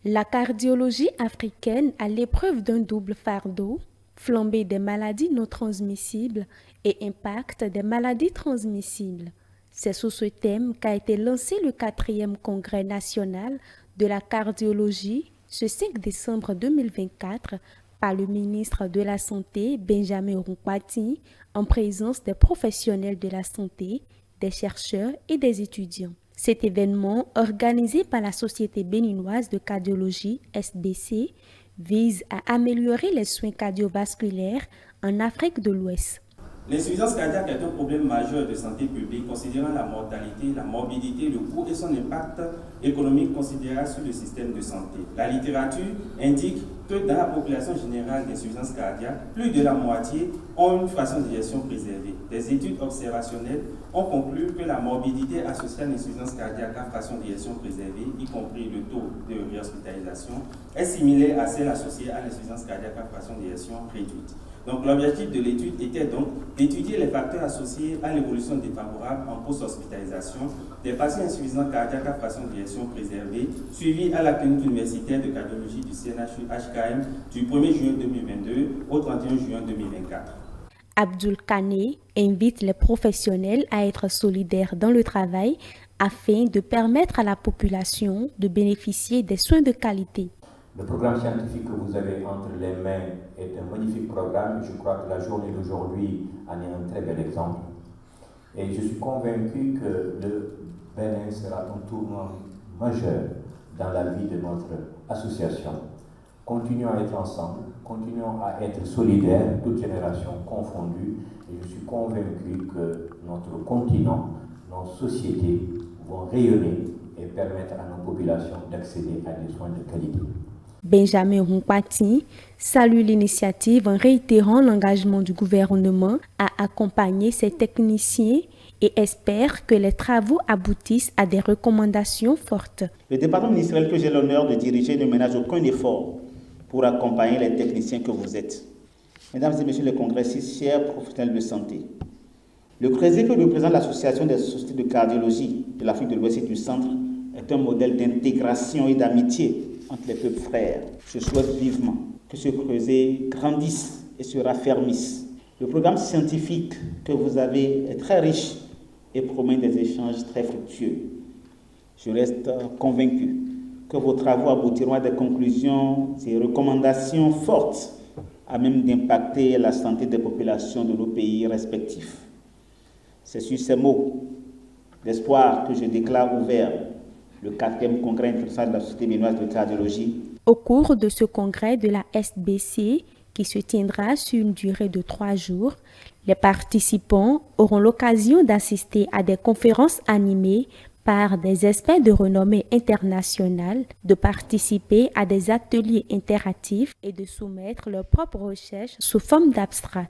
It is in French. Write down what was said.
La cardiologie africaine à l'épreuve d'un double fardeau, flambée des maladies non transmissibles et impact des maladies transmissibles. C'est sous ce thème qu'a été lancé le 4e congrès national de la cardiologie ce 5 décembre 2024 par le ministre de la Santé Benjamin Roukwati en présence des professionnels de la santé, des chercheurs et des étudiants. Cet événement, organisé par la Société béninoise de cardiologie SBC, vise à améliorer les soins cardiovasculaires en Afrique de l'Ouest. L'insuffisance cardiaque est un problème majeur de santé publique, considérant la mortalité, la morbidité, le coût et son impact économique considérable sur le système de santé. La littérature indique que dans la population générale d'insuffisance cardiaque, plus de la moitié ont une façon de gestion préservée. Des études observationnelles ont conclu que la morbidité associée à l'insuffisance cardiaque à façon de gestion préservée, y compris le taux de réhospitalisation, est similaire à celle associée à l'insuffisance cardiaque à façon de gestion réduite. Donc l'objectif de l'étude était donc d'étudier les facteurs associés à l'évolution défavorable en post-hospitalisation des patients insuffisants cardiaques à façon de gestion préservée suivis à la clinique universitaire de cardiologie du CNHU HKM du 1er juin 2022 au 31 juin 2024. Abdul Kane invite les professionnels à être solidaires dans le travail afin de permettre à la population de bénéficier des soins de qualité. Le programme scientifique que vous avez entre les mains est un magnifique programme. Je crois que la journée d'aujourd'hui en est un très bel exemple. Et je suis convaincu que le Bénin sera un tournant majeur dans la vie de notre association. Continuons à être ensemble, continuons à être solidaires, toutes générations confondues. Et je suis convaincu que notre continent, nos sociétés vont rayonner et permettre à nos populations d'accéder à des soins de qualité. Benjamin Roukwati salue l'initiative en réitérant l'engagement du gouvernement à accompagner ses techniciens et espère que les travaux aboutissent à des recommandations fortes. Le département ministériel que j'ai l'honneur de diriger ne ménage aucun effort pour accompagner les techniciens que vous êtes. Mesdames et messieurs les congressistes, chers professionnels de santé, le CRESE, que représente l'Association des sociétés de cardiologie de l'Afrique de l'Ouest et du Centre, est un modèle d'intégration et d'amitié entre les peuples frères. Je souhaite vivement que ce creuset grandisse et se raffermisse. Le programme scientifique que vous avez est très riche et promet des échanges très fructueux. Je reste convaincu que vos travaux aboutiront à des conclusions et recommandations fortes à même d'impacter la santé des populations de nos pays respectifs. C'est sur ces mots d'espoir que je déclare ouvert le 4e congrès international de la Société béninoise de cardiologie. Au cours de ce congrès de la SBC, qui se tiendra sur une durée de 3 jours, les participants auront l'occasion d'assister à des conférences animées par des experts de renommée internationale, de participer à des ateliers interactifs et de soumettre leurs propres recherches sous forme d'abstract.